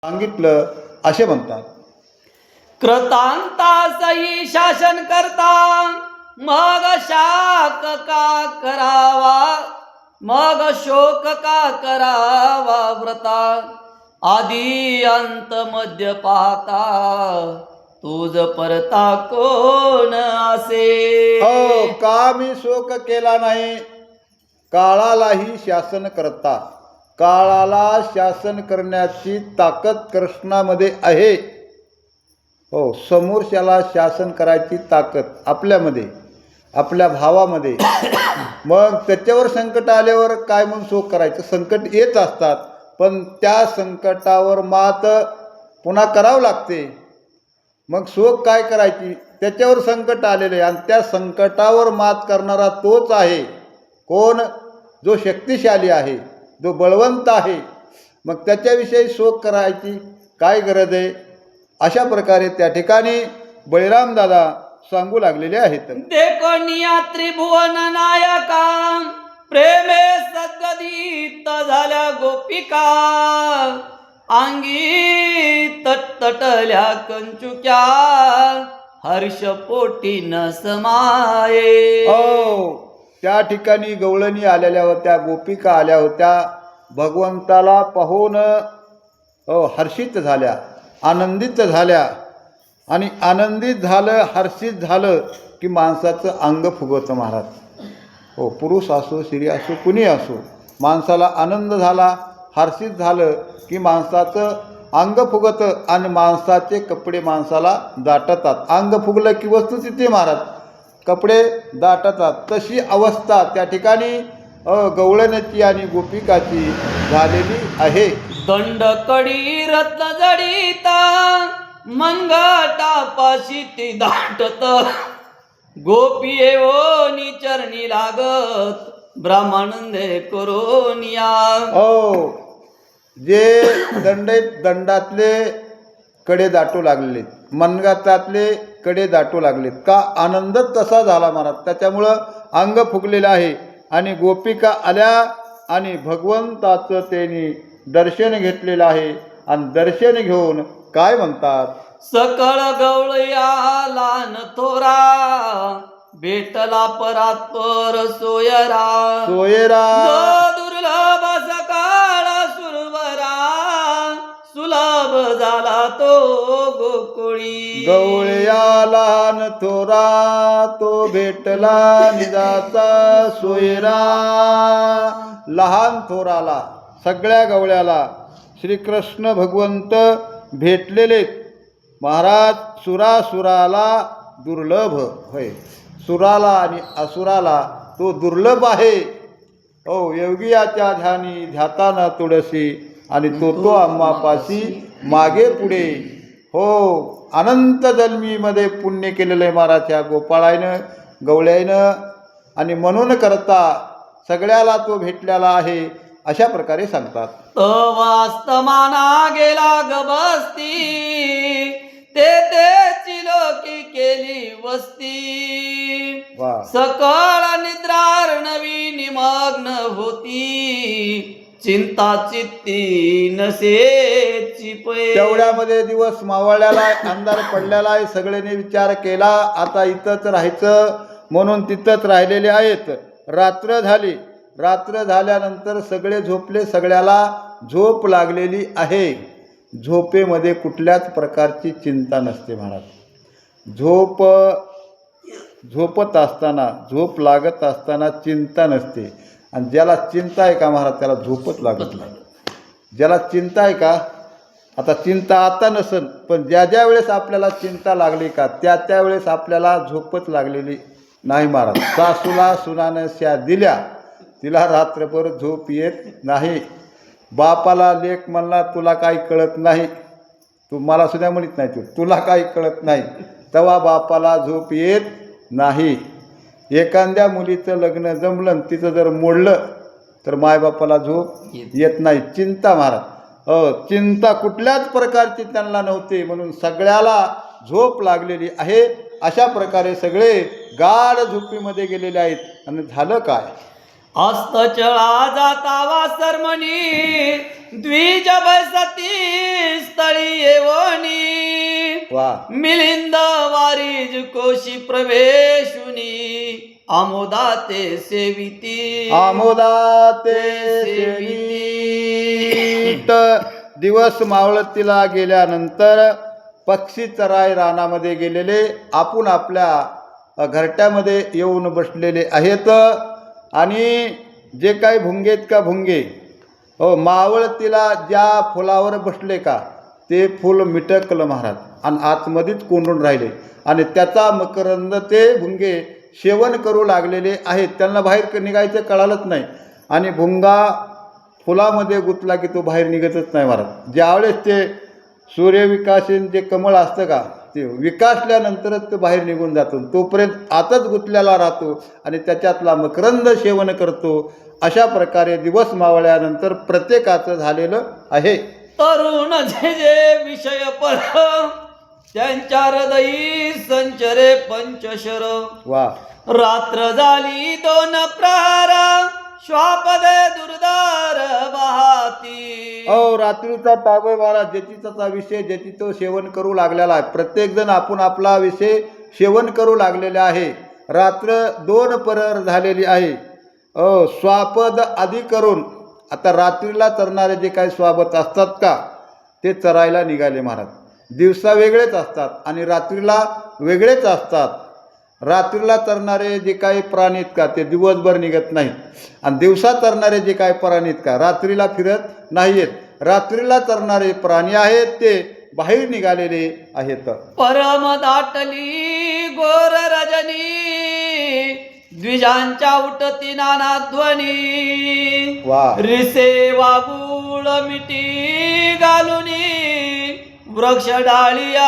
सांगितलं असे म्हणतात. कृतांतासही शासन करता, मग शाक का करावा, मग शोक का करावा व्रता. आदी अंत मध्य पाहता, तुझ परता कोण असे. हो, का मी शोक केला नाही, काळालाही शासन करता. काळाला शासन करण्याची ताकद कृष्णामध्ये आहे. हो, समोरच्याला शासन करायची ताकद आपल्यामध्ये, आपल्या भावामध्ये. मग त्याच्यावर संकट आल्यावर काय म्हणून शोक करायचं. संकट येत असतात, पण त्या संकटावर मात पुन्हा करावं लागते. मग शोक काय करायची, त्याच्यावर संकट आलेले आणि त्या संकटावर मात करणारा तोच आहे. कोण? जो शक्तिशाली आहे, जो बळवंत आहे. मग त्याच्याविषयी शोक करायची काय गरज आहे. अशा प्रकारे त्या ठिकाणी बळीराम दादा सांगू लागलेले आहेत. देखोनिया त्रिभुवन नायका, प्रेमे सद्गदित झाल्या गोपिका. अंगी तटतटल्या कंचुक्या, हर्ष पोटी न समाये. हो, त्या ठिकाणी गवळणी आलेल्या होत्या, गोपिका आल्या होत्या. भगवंताला पाहून हर्षित झाल्या, आनंदित झाल्या. आणि आनंदित झालं, हर्षित झालं की माणसाचं अंग फुगवतं महाराज. हो, पुरुष असो, स्त्री असो, कुणी असो, माणसाला आनंद झाला, हर्षित झालं की माणसाचं अंग फुगतं आणि माणसाचे कपडे माणसाला दाटतात. अंग फुगलं की वस्तुस्थिती महाराज, कपडे दाटतात. तशी अवस्था त्या ठिकाणी गवळण्याची आणि गोपिकाची झालेली आहे. दंडकडी रत्न जडिता, मंगटापाशी ती दाटत. गोपी येवोनी चरणी लागत, ब्राह्मणंदे करोनिया. हो, जे दंडातले कडे दाटू लागलेत, मनगटातले कडे दाटू लागलेत. का? आनंद तसा झाला महाराज, त्याच्यामुळं अंग फुगलेलं आहे. आणि गोपिका आल्या आणि भगवंताचं त्यांनी दर्शन घेतलेलं आहे. आणि दर्शन घेऊन काय म्हणतात, सकळ गवळया लान थोरा, भेटला परात्पर सोयरा. सोयरा दुर्लभ सकाळ सुरवरा, सुलभ झाला तो गोकुळी. गवळ्याला न थोरा, तो भेटला निजाचा सोयरा. लहान थोराला, सगळ्या गवळ्याला श्रीकृष्ण भगवंत भेटलेले महाराज. सुरासुराला दुर्लभ होय, सुराला आणि असुराला तो दुर्लभ आहे. हो, योगियाच्या ध्यानी ध्याताना तुळशी, आणि तो आम्हापाशी मागे पुढे. हो, अनंत जन्मीमध्ये पुण्य केलेलं आहे महाराज या गोपाळायनं, गवळ्यानं. आणि म्हणून करता सगळ्याला तो भेटलेला आहे, अशा प्रकारे सांगतात. वास्तमाना गेला गबस्ती, ते चिलोकी केली वस्ती. सकळ निद्रार नवी निमग्न होती, चिंता चित्ती नसेची पै. तेवढ्यामध्ये दिवस मावळलेला आहे, अंधार पडलेला आहे. सगळ्यांनी विचार केला आता इथंच राहायचं, म्हणून तिथंच राहिलेले आहेत. रात्र झाली. रात्र झाल्यानंतर सगळे झोपले, सगळ्याला झोप लागलेली आहे. झोपेमध्ये कुठल्याच प्रकारची चिंता नसते महाराज. झोपत असताना, झोप लागत असताना चिंता नसते. आणि ज्याला चिंता आहे का महाराज, त्याला झोपच लागत नाही. ज्याला चिंता आहे का, आता चिंता आता नसन, पण ज्या वेळेस आपल्याला चिंता लागली का, त्या वेळेस आपल्याला झोपच लागलेली नाही महाराज. सासूला सुनानं शा दिल्या, तिला रात्रभर झोप येत नाही. बापाला लेक म्हणला तुला काही कळत नाही, तू मला सुद्धा म्हणत नाही, तुला काही कळत नाही, तेव्हा बापाला झोप येत नाही. एखाद्या मुलीचं लग्न जमलं, तिचं जर मोडलं तर मायबापाला झोप येत नाही. चिंता महाराज, चिंता कुठल्याच प्रकारची त्यांना नव्हती, म्हणून सगळ्याला झोप लागलेली आहे. अशा प्रकारे सगळे गाढ झोपीमध्ये गेलेले आहेत. आणि झालं काय, अस्तचळा जाता वासरमणी द्विज बैसती स्थळी येवणी वा मिलिंद वारिज कोशी प्रवेशुनी आमोदा ते सेविती आमोदा ते सेवित. दिवस मावळतीला गेल्यानंतर पक्षी चराय रानामध्ये गेलेले आपण आपल्या घरट्यामध्ये येऊन बसलेले आहेत. आणि जे काही भुंगेत का भुंगे मावळतीला ज्या फुलावर बसले का ते फुल मिटकलं महाराज आणि आतमध्येच कोंडून राहिले आणि त्याचा मकरंद ते भुंगे सेवन करू लागलेले आहेत. त्यांना बाहेर निघायचं कळालंच नाही आणि भुंगा फुलामध्ये गुंतला की तो बाहेर निघतच नाही महाराज. ज्यावेळेस ते सूर्यविकासीन जे कमळ असतं का ते विकासल्यानंतरच तो बाहेर निघून जातो. तोपर्यंत आतच गुंतलेला राहतो आणि त्याच्यातला मकरंद सेवन करतो. अशा प्रकारे दिवस मावळल्यानंतर प्रत्येकाचं झालेलं आहे. तरुण जे जे विषय पर त्यांच्या हृदयी संचरे पंचशर वा रात्र झाली 2 प्रहर श्वापदे दुर्दार बहाती. रात्रीचा ताबे महाराज ज्याची त्याचा विषय ज्याची तो सेवन करू लागलेला आहे. प्रत्येकजण आपण आपला विषय सेवन करू लागलेले आहे. रात्र 2 प्रहर झालेली आहे. स्वापद आदी करून आता रात्रीला चरणारे जे काही स्वापद असतात का ते चरायला निघाले महाराज. दिवसा वेगळेच असतात आणि रात्रीला वेगळेच असतात. रात्रीला चरणारे जे काही प्राणी आहेत का ते दिवसभर निघत नाहीत आणि दिवसा चरणारे जे काही प्राणी आहेत का रात्रीला फिरत नाहीत. रात्रीला चरणारे प्राणी आहेत ते बाहेर निघालेले आहेत. परम दाटली गोर रजनी द्विजांच्या उठती नाना ध्वनी वा रिसे वागुळ मिठी घालुनी वृक्ष डाळिया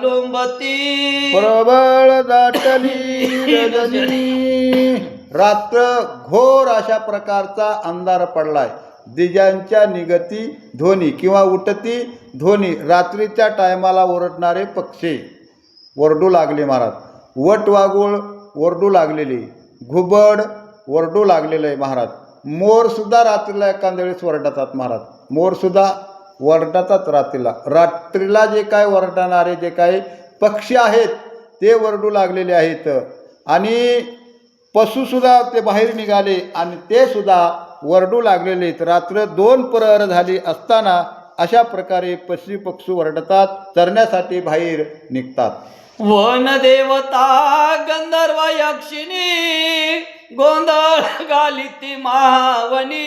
लोंबती. प्रबळ दाटली रजनी. रात्र घोर अशा प्रकारचा अंधार पडलाय. दिजांच्या निगती ध्वनी किंवा उठती ध्वनी रात्रीच्या टायमाला ओरडणारे पक्षी ओरडू लागले महाराज. वटवागुळ ओरडू लागलेली, घुबड ओरडू लागलेलं आहे महाराज. मोरसुद्धा रात्रीला एखाद्या वेळेस ओरडतात महाराज. मोरसुद्धा वरडतात रात्रीला. रात्रीला जे काय वरडणारे जे काही पक्षी आहेत ते वरडू लागलेले आहेत आणि पशुसुद्धा ते बाहेर निघाले आणि ते सुद्धा वरडू लागलेले आहेत. रात्र 2 प्रहर झाली असताना अशा प्रकारे पशु पक्षी वरडतात, चरण्यासाठी बाहेर निघतात. वन देवता गंधर्व यक्षिणी गोंधळ घालिती महावनी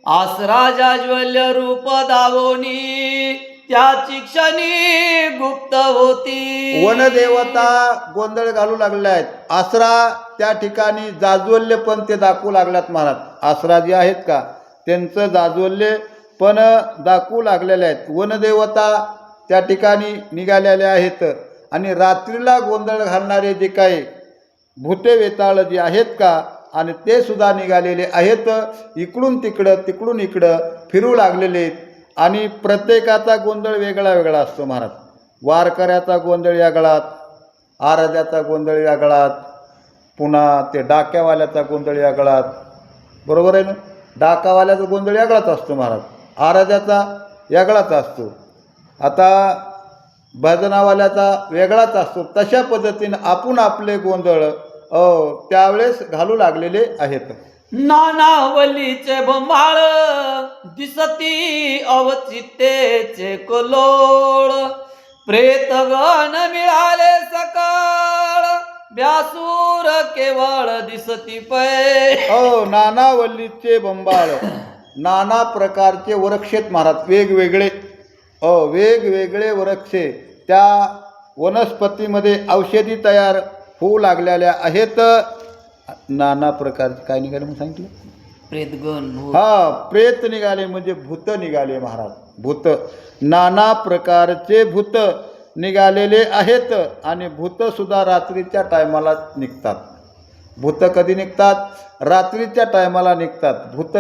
आसरा जाज्वल्य रूप दावोनी त्याची क्षणी गुप्त होती. वनदेवता गोंधळ घालू लागले आहेत. आसरा त्या ठिकाणी जाज्वल्य पण ते दाखवू लागल्यात महाराज. आसरा जे आहेत का त्यांचं जाज्वल्य पण दाखवू लागलेले आहेत. वनदेवता त्या ठिकाणी निघालेले आहेत आणि रात्रीला गोंधळ घालणारे जे काही भूते वेताळ जे आहेत का आणि ते सुद्धा निघालेले आहेत. इकडून तिकडं तिकडून इकडं फिरू लागलेले आहेत आणि प्रत्येकाचा गोंधळ वेगळा वेगळा असतो महाराज. वारकऱ्याचा गोंधळ या गळात, आराध्याचा गोंधळ या गळात, पुन्हा ते डाक्यावाल्याचा गोंधळ या गळात. बरोबर आहे ना. डाकावाल्याचा गोंधळ या गळात असतो महाराज. आराध्याचा या गळात असतो. आता भजनावाल्याचा वेगळाच असतो. तशा पद्धतीनं आपण आपले गोंधळ त्यावेळेस घालू लागलेले आहेत. नानावलीचे बंबाळ दिसती अवचितेचे कलोळ प्रेतगण मिळाले सकाळ व्यासूर केवळ दिसती पै. नानावल्लीचे बंबाळ नाना प्रकारचे वृक्षेत महाराज. वेगवेगळे वेगवेगळे वृक्षे त्या वनस्पतीमध्ये औषधी तयार होऊ लागलेल्या आहेत. नाना प्रकारचे काय निघाले म्हणून सांगितलं. प्रेतगण प्रेत निघाले म्हणजे भूत निघाले महाराज. भूत नाना प्रकारचे भूत निघालेले आहेत आणि भूतसुद्धा रात्रीच्या टायमाला निघतात. भूत कधी निघतात? रात्रीच्या टायमाला निघतात. भूत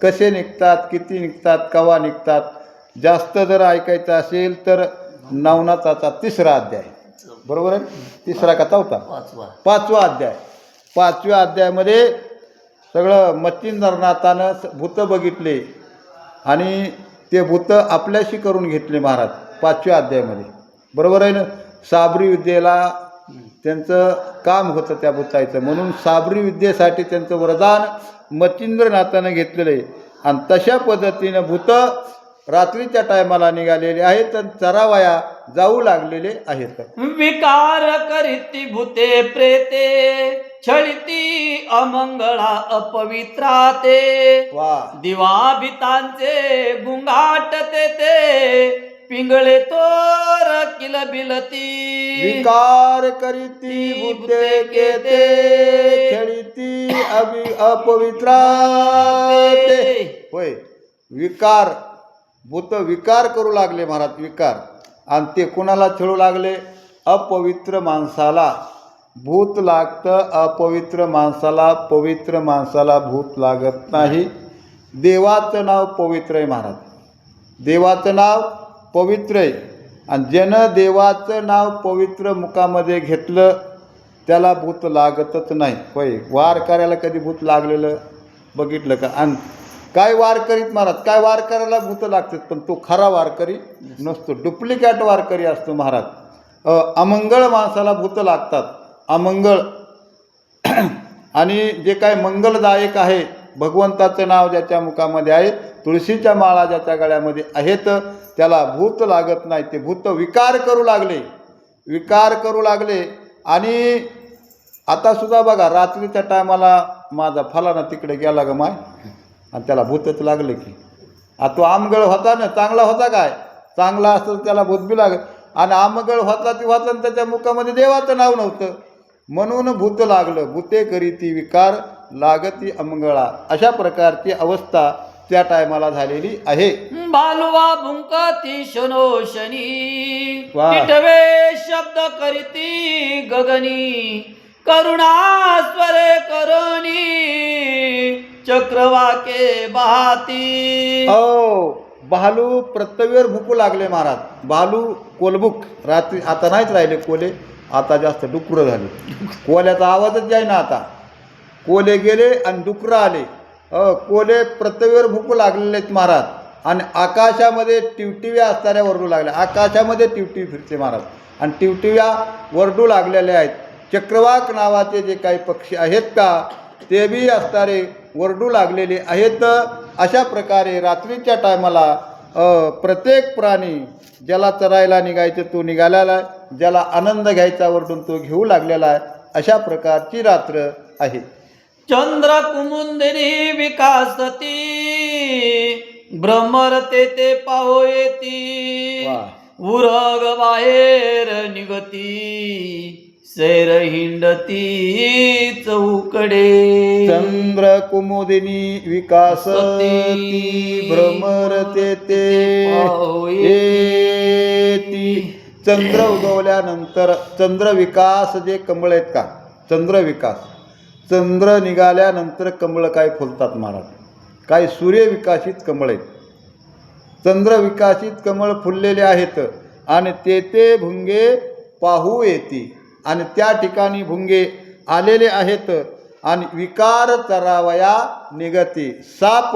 कसे निघतात, किती निघतात, केव्हा निघतात? जास्त जर ऐकायचं असेल तर नवनाथाचा 3रा अध्याय. बरोबर आहे. 3रा का 4था? 5वा अध्याय. 5व्या अध्यायामध्ये सगळं मच्छिंद्रनाथानं भूत बघितले आणि ते भूत आपल्याशी करून घेतले महाराज 5व्या अध्यायामध्ये. बरोबर आहे ना. साबरी विद्येला त्यांचं काम होतं त्या भूताचं, म्हणून साबरी विद्येसाठी त्यांचं वरदान मच्छिंद्रनाथानं घेतलेलं आहे. आणि तशा पद्धतीनं भूत रात्रीच्या टायमाला निघालेले आहेत आणि चरावया जाऊ लागलेले आहेत. विकार करीती भूते प्रेते छळिती अमंगळा अपवित्राते वा. दिवा भीतांचे गुंगाट ते पिंगळे तोर किलबिलती विकार करीती भूते केते छळिती अपवित्राते. होय, विकार भूत विकार करू लागले महाराज, विकार. आणि ते कुणाला छळू लागले? अपवित्र माणसाला भूत लागतं, अपवित्र माणसाला. पवित्र माणसाला भूत लागत नाही. देवाचं नाव पवित्र आहे महाराज, देवाचं नाव पवित्र आहे. आणि ज्यानं देवाचं नाव पवित्र मुखामध्ये घेतलं त्याला भूत लागतच नाही. होय, वार करायला कधी भूत लागलेलं बघितलं का? आणि काय वार करीत महाराज, काय वार करायला भूत लागतात, पण तो खरा वारकरी नसतो, डुप्लिकेट वारकरी असतो महाराज. अमंगळ माणसाला भूत लागतात, अमंगळ. आणि जे काय मंगलदायक आहे, भगवंताचं नाव ज्याच्या मुखामध्ये आहे, तुळशीच्या माळा ज्याच्या गळ्यामध्ये आहेत, त्याला भूत लागत नाही. ते भूत विकार करू लागले, विकार करू लागले. आणि आता सुद्धा बघा, रात्रीच्या टायमाला माझा फलाना तिकडे गेला ग माय, आणि त्याला भूतच लागलं की. तो आमगळ होता ना, चांगला होता काय, चांगला असतं त्याला भूत बी लागत. आणि आमगळ होता ती होता आणि त्याच्या मुखामध्ये देवाचं नाव नव्हतं, म्हणून भूत लागलं. भूते करीती विकार लागती अमंगळा. अशा प्रकारची अवस्था त्या टायमाला झालेली आहे. बालवा भुंकती शनोशनी वा. टिटवे शब्द करीती गगनी करुणा स्वरे करोनी चक्रवाके बहाती. भालू प्रत्यवेर भुकू लागले महाराज. भालू कोलबुक रात्री आता नाहीच राहिले कोले, आता जास्त डुकरं झाले. कोल्याचा आवाजच जाईना आता. कोले गेले आणि डुकरं आले. कोले प्रत्यवेर भुकू लागलेले आहेत महाराज. आणि आकाशामध्ये टिवटिव्या असणाऱ्या वरडू लागल्या, आकाशामध्ये टिवटिवी फिरते महाराज. आणि टिवटिव्या वरडू लागलेल्या आहेत. चक्रवाक नावाचे जे काही पक्षी आहेत का, ते बी असणारे वरडू लागलेले आहेत. अशा प्रकारे रात्रीच्या टायमाला प्रत्येक प्राणी ज्याला चरायला निघायचं तो निघालेला आहे, ज्याला आनंद घ्यायचा वरडून तो घेऊ लागलेला आहे. अशा प्रकारची रात्र आहे. चंद्र कुमुंदिनी विकासती भ्रमरते ते पाहो येती वा. उरग बाहेर निगती सैर हिंडती चौकडे. चंद्र कुमुदिनी विकासती भ्रमरते ते येती. चंद्र उगवल्यानंतर चंद्र विकास जे कमळ आहेत का, चंद्र विकास, चंद्र निघाल्यानंतर कमळ काय फुलतात महाराज, काय सूर्यविकासित कमळ आहेत. चंद्र विकासित कमळ फुललेले आहेत. आणि ते भुंगे पाहू येती. आणि त्या ठिकाणी भुंगे आलेले आहेत. आणि विकार चरावया निघती. साप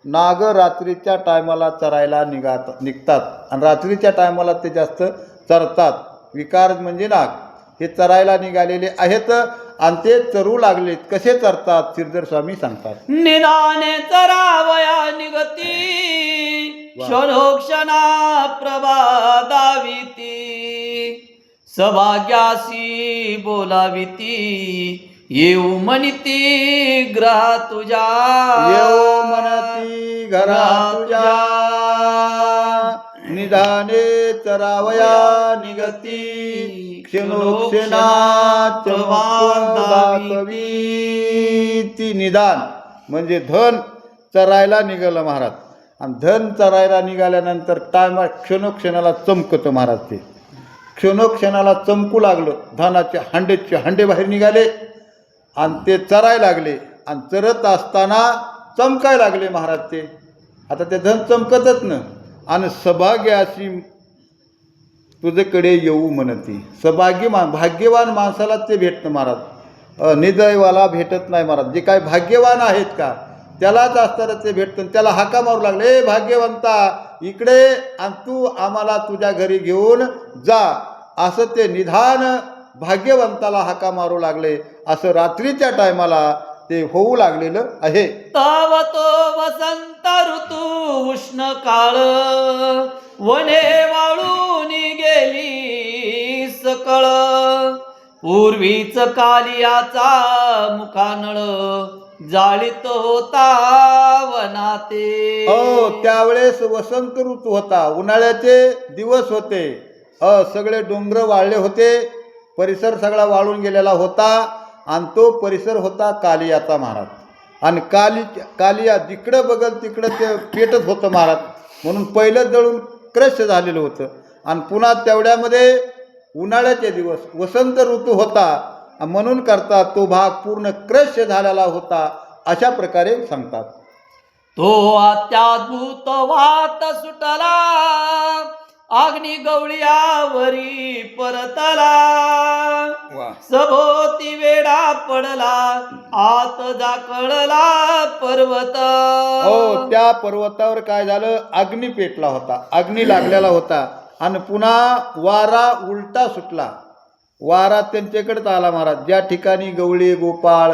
नाग रात्रीच्या टायमाला चरायला निघतात आणि रात्रीच्या टायमाला ते जास्त चरतात. विकार म्हणजे नाग हे चरायला निघालेले आहेत आणि ते चरू लागलेत. कसे चरतात श्रीधर स्वामी सांगतात. निदाने चरावया निगती क्षणोक्षणा प्रभादाविती सभाग्यासी बोलाविती येऊ म्हणती ग्रहा तुझ्या, येऊ म्हणती घरा तुझ्या. निधाने चरावया निगती क्षणोक्षणा दाखवी. निदान म्हणजे धन चरायला निघालं महाराज. आणि धन चरायला निघाल्यानंतर टायमा क्षणोक्षणाला चमकतं महाराज. ते क्षणोक्षणाला चमकू लागलं. धनाचे हांडे बाहेर निघाले आणि ते चरायला लागले. आणि चरत असताना चमकायला लागले महाराज ते. आता ते धन चमकतच न. आणि सभाग्याशी तुझ्याकडे येऊ म्हणती. भाग्यवान माणसाला ते भेटतं महाराज. निदयवाला भेटत नाही महाराज. जे काय भाग्यवान आहेत का त्यालाच असताना ते भेटतं. त्याला हाका मारू लागले, ए भाग्यवंता इकडे आणि तू आम्हाला तुझ्या घरी घेऊन जा, असं ते निधान भाग्यवंताला हाका मारू लागले. असं रात्रीच्या टायमाला ते होऊ लागलेलं आहे. तव तो वसंत ऋतू उष्ण काळ, वने वाळून गेली सकळ. पूर्वीच कालियाचा मुखानळ, जाळीत होता वनाते. त्यावेळेस वसंत ऋतू होता, उन्हाळ्याचे दिवस होते. सगळे डोंगर वाळले होते, परिसर सगळा वाळून गेलेला होता. आणि तो परिसर होता कालियाचा महाराज. आणि कालिया जिकडं बघल तिकडं ते पेटत होतं महाराज. म्हणून पहिलं जळून क्रश झालेलं होतं. आणि पुन्हा तेवढ्यामध्ये उन्हाळ्याचे दिवस, वसंत ऋतू होता म्हणून करता तो भाग पूर्ण क्रश झालेला होता, अशा प्रकारे सांगतात. तो अत्याद्भुत वात सुटला, अग्नि गवळ्यावरी परतला. सभोवती वेढा पडला, आत जाकळला पर्वत. त्या पर्वतावर काय झालं, अग्नी पेटला होता, अग्नी लागलेला होता. आणि पुन्हा वारा उलटा सुटला. वारा त्यांच्याकडेच आला महाराज. ज्या ठिकाणी गवळी गोपाळ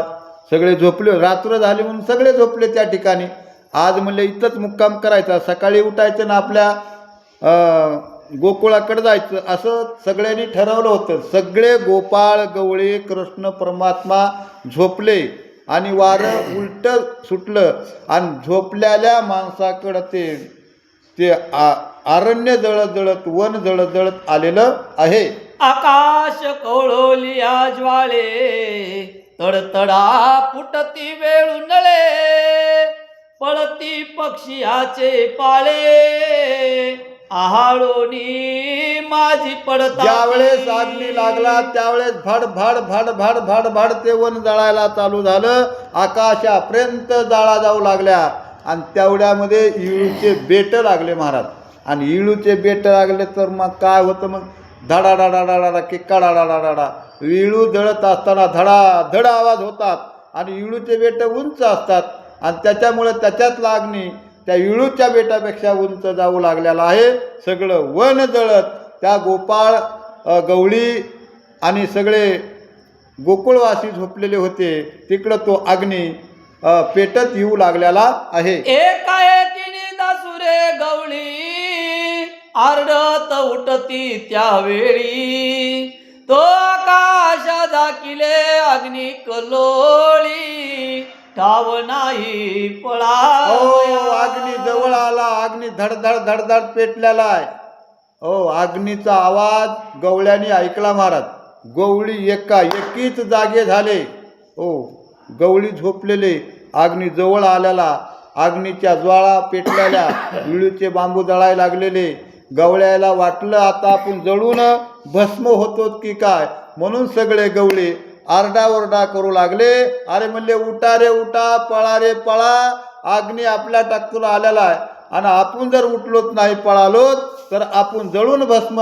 सगळे झोपले, रात्र झाली म्हणून सगळे झोपले त्या ठिकाणी. आज म्हणले इथंच मुक्काम करायचा, सकाळी उठायचं ना आपल्या गोकुळाकडे जायचं, असं सगळ्यांनी ठरवलं होतं. सगळे गोपाळ गवळी कृष्ण परमात्मा झोपले आणि वारं उलट सुटलं. आणि झोपलेल्या माणसाकडं ते अरण्य जळत जळत, वन जळत जळत आलेलं आहे. आकाश कवळोलिया ज्वाळे, तडतडा फुटती वेळुनळे. पळती पक्षियाचे पाळे, आहाळोनी माझी पडता. ज्यावेळेस अग्नी लागला त्यावेळेस भड भड भड भड भड भड ते वन जळायला चालू झालं. आकाशापर्यंत जाळा जाऊ लागल्या. आणि तेवढ्यामध्ये इळूचे बेट लागले महाराज. आणि इळूचे बेट लागले तर मग काय होतं, मग धडा डाडा डाडा किक्का डाडा डाडा. इळू जळत असताना धडा धड आवाज होतात. आणि इळूचे बेट उंच असतात आणि त्याच्यामुळे त्याच्यात लागणी त्या इळूच्या बेटापेक्षा उंच जाऊ लागलेला आहे. सगळं वन जळत, त्या गोपाळ गवळी आणि सगळे गोकुळवासी झोपलेले होते तिकडं तो अग्नी पेटत येऊ लागलेला आहे. एकाएकीने दासुरे गवळी, आरडत उठती त्यावेळी. तो आकाश दाखिले अग्नी कलोळी, ठाव नाही पळा. अग्नी जवळ आला, अग्नी धडधड धडधड पेटलेला आहे. अग्नीचा आवाज गवळ्याने ऐकला महाराज. गवळी एकीच जागे झाले. गवळी झोपलेले, अग्नी जवळ आलेला, अग्नीच्या ज्वाळा पेटलेल्या, विळूचे बांबू जळायला लागलेले. गवळ्याला वाटलं आता आपण जळून भस्म होतो की काय, म्हणून सगळे गवळे आरडाओरडा करू लागले. अरे म्हणले उठा रे उठा, पळा रे पळा, अग्नी आपल्या टाकतून आलेला आहे. आणि आपण जर उठलोच नाही, पळालोत तर आपण जळून भस्म